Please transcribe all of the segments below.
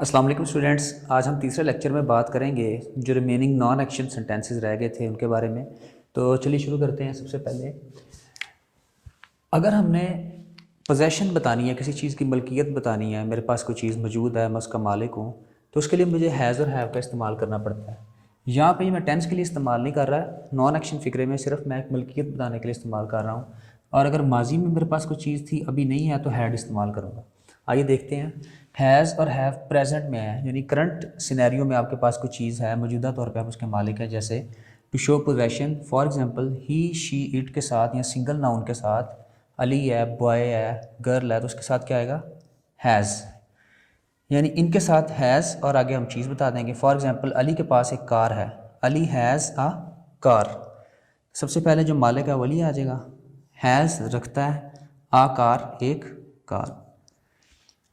अस्सलाम वालेकुम स्टूडेंट्स। आज हम तीसरे लेक्चर में बात करेंगे जो रिमेनिंग नॉन एक्शन सेंटेंसेस रह गए थे उनके बारे में। तो चलिए शुरू करते हैं। सबसे पहले अगर हमने पोजेशन बतानी है, किसी चीज़ की मलकियत बतानी है, मेरे पास कोई चीज़ मौजूद है, मैं उसका मालिक हूँ, तो उसके लिए मुझे हैज़ और हैव का इस्तेमाल करना पड़ता है। यहाँ पे मैं टेंस के लिए इस्तेमाल नहीं कर रहा, नॉन एक्शन फ़िक्रे में सिर्फ मैं एक मलकियत बताने के लिए इस्तेमाल कर रहा हूँ। और अगर माजी में मेरे पास कोई चीज़ थी, अभी नहीं है, तो हैड इस्तेमाल करूँगा। आइए देखते हैं। हैज़ और हैव प्रेजेंट में है, यानी करंट सिनेरियो में आपके पास कोई चीज़ है, मौजूदा तौर पे आप उसके मालिक हैं। जैसे to show possession, for example he she it के साथ या सिंगल नाउन के साथ अली है, बॉय है, गर्ल है, तो उसके साथ क्या आएगा? हैज़। यानी इनके साथ हैज़ और आगे हम चीज़ बता देंगे। फॉर एग्जांपल अली के पास एक कार है, अली हैज़ अ कार। सबसे पहले जो मालिक है वो अली आ जाएगा। हैज़ रखता है आ कार, एक कार।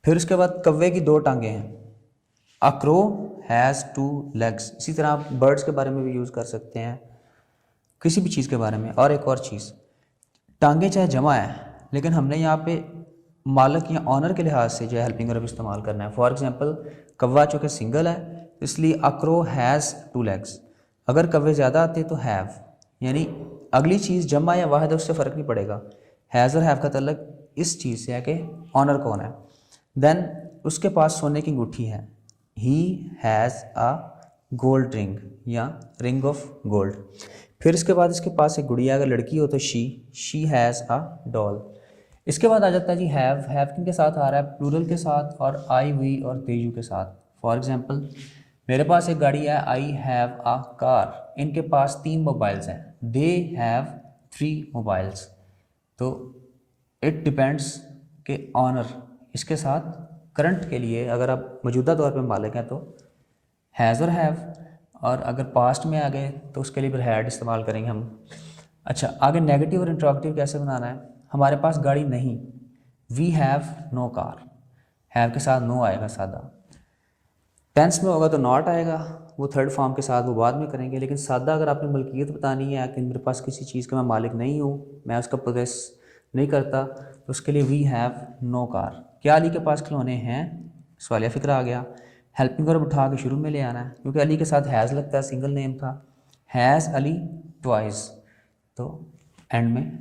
फिर उसके बाद कव्वे की दो टांगे हैं, a crow has two legs. इसी तरह आप बर्ड्स के बारे में भी यूज़ कर सकते हैं, किसी भी चीज़ के बारे में। और एक और चीज़, टांगे चाहे जमा है, लेकिन हमने यहाँ पे मालिक या ऑनर के लिहाज से जो है हेल्पिंग वर्ब इस्तेमाल करना है। फॉर एग्जांपल कव्वा चूँकि सिंगल है, इसलिए a crow has two legs. अगर कव्वे ज़्यादा आते तो हैव, यानी अगली चीज़ जमा या वाहिद है उससे फ़र्क नहीं पड़ेगा। हैज़ और हैव का तल्लुक इस चीज़ से है कि ऑनर कौन है। देन उसके पास सोने की अंगूठी है, he has a gold ring या रिंग ऑफ गोल्ड। फिर इसके बाद इसके पास एक गुड़िया, अगर लड़की हो तो शी हैज़ अ डॉल। इसके बाद आ जाता है जी हैव किन के साथ आ रहा है? प्लूरल के साथ और आई, वी और दे, यू के साथ। फॉर एग्जांपल मेरे पास एक गाड़ी है, आई हैव अ कार। इनके पास 3 मोबाइल्स हैं, दे हैव 3 मोबाइल्स। तो इट डिपेंड्स के ऑनर इसके साथ करंट के लिए अगर आप मौजूदा तौर पे मालिक हैं तो हैज़ और हैव, और अगर पास्ट में आ गए तो उसके लिए फिर हैड इस्तेमाल करेंगे हम। अच्छा, आगे नेगेटिव और इंट्रोगेटिव कैसे बनाना है? हमारे पास गाड़ी नहीं, we have no car. Have के साथ नो आएगा सादा। टेंस में होगा तो नॉट आएगा, वो थर्ड फॉर्म के साथ वो बाद में करेंगे। लेकिन सादा अगर आपने मलकियत बतानी है कि मेरे पास किसी चीज़ का मैं मालिक नहीं हूँ, मैं उसका प्रोसेस नहीं करता, तो उसके लिए वी हैव नो कार। क्या अली के पास खिलौने हैं? सवालिया फ़िक्र आ गया। हेल्पिंग वर्ब उठा के शुरू में ले आना है, क्योंकि अली के साथ हैज़ लगता है, सिंगल नेम था। हैज़ अली ट्वाइस, तो एंड में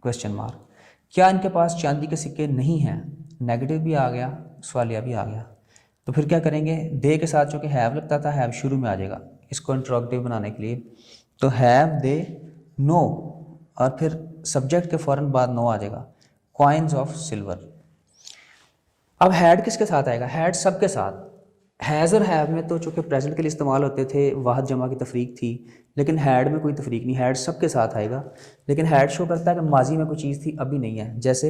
क्वेश्चन मार्क। क्या इनके पास चांदी के सिक्के नहीं हैं? नेगेटिव भी आ गया, सवालिया भी आ गया। तो फिर क्या करेंगे? दे के साथ चूँकि हैव लगता था, हैव शुरू में आ जाएगा इसको इंट्रोगेटिव बनाने के लिए। तो हैव दे नो, और फिर सब्जेक्ट के फ़ौरन बाद नो आ जाएगा, कॉइन्स ऑफ सिल्वर। अब हैड किसके साथ आएगा? हैड सबके साथ। हैज़ और हैव में तो चूँकि प्रेजेंट के लिए इस्तेमाल होते थे, वाहद जमा की तफरीक थी, लेकिन हैड में कोई तफरीक नहीं, हैड सबके साथ आएगा। लेकिन हैड शो करता है कि माजी में कोई चीज़ थी, अभी नहीं है। जैसे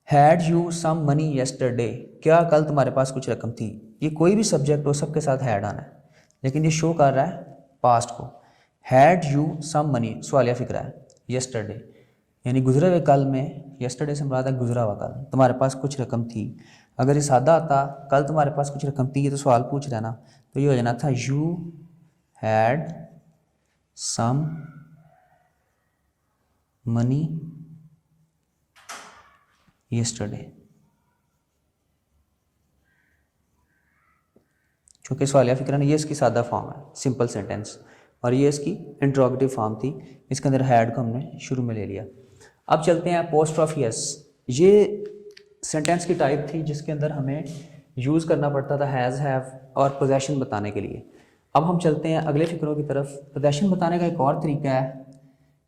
had you some money yesterday, क्या कल तुम्हारे पास कुछ रकम थी? ये कोई भी सब्जेक्ट हो, सबके साथ हैड आना है, लेकिन ये शो कर रहा है पास्ट को। हैड यू सम मनी सवालिया फ़िक्रा है, येस्टरडे यानी गुजरे हुए कल में, येस्टरडे से मुराद है गुजरा हुआ कल, तुम्हारे पास कुछ रकम थी। अगर ये सादा आता कल तुम्हारे पास कुछ रकम थी, ये तो सवाल पूछ रहा है ना, तो ये हो जाना था you had some money yesterday. चूँकि सवालिया फ़िक्रा ने, ये इसकी सादा फॉर्म है, सिंपल सेंटेंस, और ये इसकी इंट्रोगेटिव फॉर्म थी। इसके अंदर हैड को हमने शुरू में ले लिया। अब चलते हैं पोस्ट ऑफ यस। ये सेंटेंस की टाइप थी जिसके अंदर हमें यूज़ करना पड़ता था हैज़, हैव और पोजेशन बताने के लिए। अब हम चलते हैं अगले फ़िक्रों की तरफ। पोजेशन बताने का एक और तरीका है,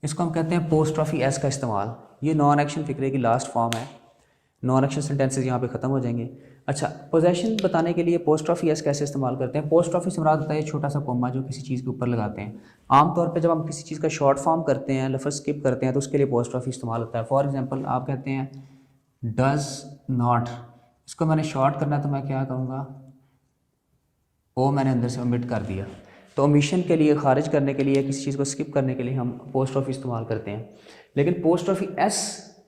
इसको हम कहते हैं पोस्ट ऑफ एस का इस्तेमाल। ये नॉन एक्शन फ़िक्रे की लास्ट फॉर्म है, नॉन एक्शन सेंटेंसेस यहाँ पे ख़त्म हो जाएंगे। अच्छा, पोजेशन बताने के लिए पोस्ट ऑफ एस कैसे इस्तेमाल करते हैं? पोस्ट ऑफिस से मुराद होता है छोटा सा कोमा जो किसी चीज़ के ऊपर लगाते हैं। आमतौर पे जब हम किसी चीज़ का शॉर्ट फॉर्म करते हैं, लफ्ज़ स्किप करते हैं, तो उसके लिए पोस्ट ऑफिस इस्तेमाल होता है। फॉर एग्जांपल आप कहते हैं डज नॉट, इसको मैंने शॉर्ट करना है तो मैं क्या करूँगा? ओ मैंने अंदर से ओमिट कर दिया। तो ओमिशन के लिए, खारिज करने के लिए, किसी चीज़ को स्किप करने के लिए हम पोस्ट ऑफिस इस्तेमाल करते हैं। लेकिन post office S,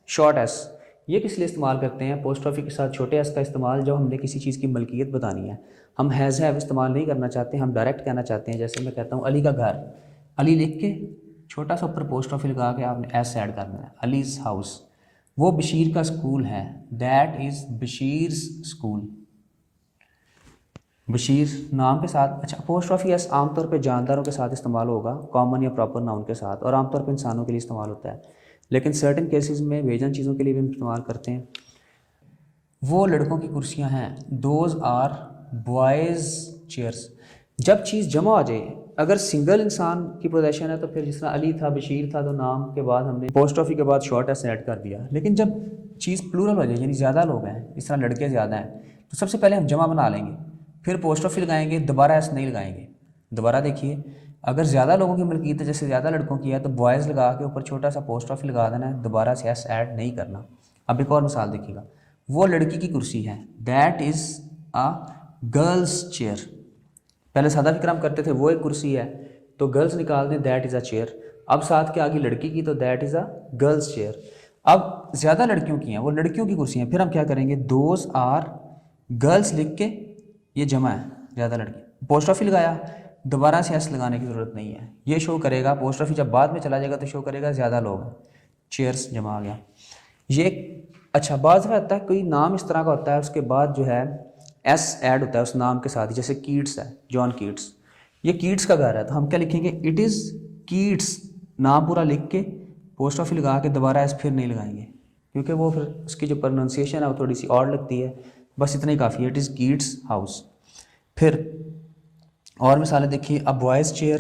short S, ये किस लिए इस्तेमाल करते हैं? पोस्ट ऑफिस के साथ छोटे एस का इस्तेमाल जब हमने किसी चीज़ की मलकियत बतानी है। हम हैज़ हैव इस्तेमाल नहीं करना चाहते, हम डायरेक्ट कहना चाहते हैं। जैसे मैं कहता हूँ अली का घर, अली लिख के छोटा सा ऊपर पोस्ट ऑफिस लगा के आपने एस ऐड करना है, अलीज़ हाउस। वो बशीर का स्कूल है, दैट इज़ बशीर्स स्कूल। बशीर नाम के साथ। अच्छा, अपोस्ट्रोफी एस आमतौर पे जानदारों के साथ इस्तेमाल होगा, कॉमन या प्रॉपर नाउन के साथ, और आमतौर पे इंसानों के लिए इस्तेमाल होता है, लेकिन सर्टेन केसेस में बेजान चीज़ों के लिए भी हम इस्तेमाल करते हैं। वो लड़कों की कुर्सियाँ हैं, दोज आर बॉयज़ चेयर्स। जब चीज़ जमा हो जाए, अगर सिंगल इंसान की पोजेशन है तो फिर जिस तरह अली था, बशीर था, तो नाम के बाद हमने अपोस्ट्रोफी के बाद शॉर्ट एस ऐड कर दिया। लेकिन जब चीज़ प्लूरल हो जाए, यानी ज़्यादा लोग हैं, इस तरह लड़के ज़्यादा हैं, तो सबसे पहले हम जमा बना लेंगे, फिर अपोस्ट्रोफी लगाएंगे, दोबारा एस नहीं लगाएंगे। दोबारा देखिए, अगर ज़्यादा लोगों की मलकीत है, जैसे ज़्यादा लड़कों की है, तो बॉयज़ लगा के ऊपर छोटा सा अपोस्ट्रोफी लगा देना है, दोबारा से एस ऐड नहीं करना। अब एक और मिसाल देखिएगा, वो लड़की की कुर्सी है, that is a girls chair. पहले सादा विक्रम करते थे, वो एक कुर्सी है, तो गर्ल्स निकाल दें, दैट इज़ अ चेयर। अब साथ के आगे लड़की की, तो that is a girls chair. अब ज़्यादा लड़कियों की हैं, वो लड़कियों की कुर्सी हैं, फिर हम क्या करेंगे, दोज आर गर्ल्स लिख के, ये जमा है, ज़्यादा लड़की, पोस्ट ऑफिस लगाया, दोबारा से एस लगाने की ज़रूरत नहीं है, ये शो करेगा, पोस्ट ऑफिस जब बाद में चला जाएगा तो शो करेगा ज़्यादा लोग, चेयर्स जमा आ गया। ये अच्छा, बाज़ में आता है कोई नाम इस तरह का होता है, उसके बाद जो है एस ऐड होता है उस नाम के साथ ही, जैसे कीट्स है, जॉन कीट्स, ये कीट्स का घर है, तो हम क्या लिखेंगे, इट इज़ कीट्स, नाम पूरा लिख के पोस्ट ऑफिस लगा के दोबारा एस फिर नहीं लगाएंगे, क्योंकि वो फिर उसकी जो प्रोनाउंसिएशन है वो थोड़ी सी और लगती है। बस इतना ही काफ़ी है, इट इज़ कीट्स हाउस। फिर और मिसालें देखिए, a boy's chair,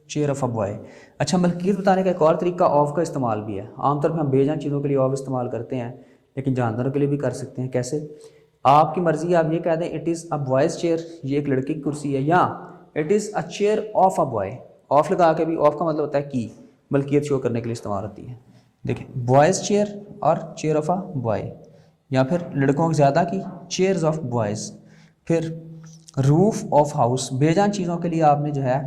chair of a boy. अच्छा, मलकीत बताने का एक और तरीका ऑफ का इस्तेमाल भी है। आमतौर पर हम बेजान चीज़ों के लिए ऑफ इस्तेमाल करते हैं, लेकिन जानदारों के लिए भी कर सकते हैं। कैसे? आपकी मर्ज़ी, आप ये कह दें it is a boy's chair, ये एक लड़के की कुर्सी है, या it is a chair of a boy. Of लगा के भी, ऑफ का मतलब होता है की, मलकियत शो करने के लिए इस्तेमाल होती है। देखिए, बॉयज़ चेयर और चेयर ऑफ अ बॉय, या फिर लड़कों की ज़्यादा की चेयर्स ऑफ बॉयज़। फिर रूफ ऑफ हाउस, बेजान चीज़ों के लिए आपने जो है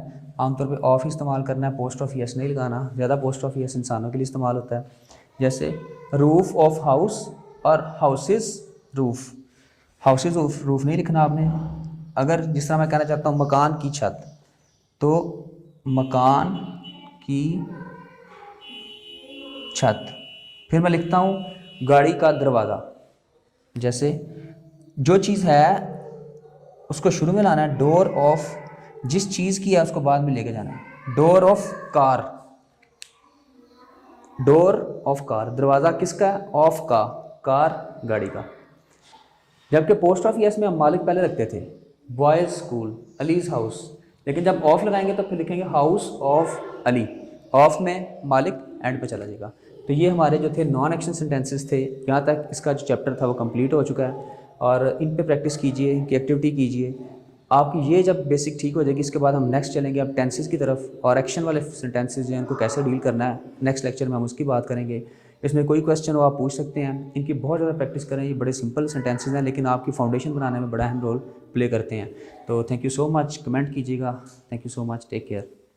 आमतौर पे ऑफ इस्तेमाल करना है, पोस्ट ऑफ यस नहीं लगाना, ज़्यादा पोस्ट ऑफ यस इंसानों के लिए इस्तेमाल होता है, जैसे रूफ ऑफ हाउस और हाउसेस रूफ। हाउसेस रूफ नहीं लिखना आपने। अगर जिस तरह मैं कहना चाहता हूँ मकान की छत, तो मकान की छत। फिर मैं लिखता हूँ गाड़ी का दरवाज़ा। जैसे जो चीज़ है उसको शुरू में लाना है, डोर ऑफ, जिस चीज़ की है उसको बाद में लेके जाना है, door of car, door of car, दरवाज़ा किसका है, ऑफ का, कार गाड़ी का। जबकि पोस्ट ऑफ यस में हम मालिक पहले रखते थे, बॉयज़ स्कूल, अलीज़ हाउस, लेकिन जब ऑफ लगाएंगे तो फिर लिखेंगे हाउस ऑफ अली, ऑफ में मालिक एंड पे चला जाएगा। तो ये हमारे जो थे नॉन एक्शन सेंटेंसेस थे। यहाँ तक इसका जो चैप्टर था वो कंप्लीट हो चुका है, और इन पे प्रैक्टिस कीजिए, इनकी एक्टिविटी कीजिए। आपकी ये जब बेसिक ठीक हो जाएगी, इसके बाद हम नेक्स्ट चलेंगे अब टेंसेस की तरफ, और एक्शन वाले सेंटेंसेस जो हैं उनको कैसे डील करना है, नेक्स्ट लेक्चर में हम उसकी बात करेंगे। इसमें कोई क्वेश्चन हो आप पूछ सकते हैं, इनकी बहुत ज़्यादा प्रैक्टिस करें। ये बड़े सिंपल सेंटेंसेस हैं, लेकिन आपकी फाउंडेशन बनाने में बड़ा अहम रोल प्ले करते हैं। तो thank you so much, comment कीजिएगा। Thank you so much, take care.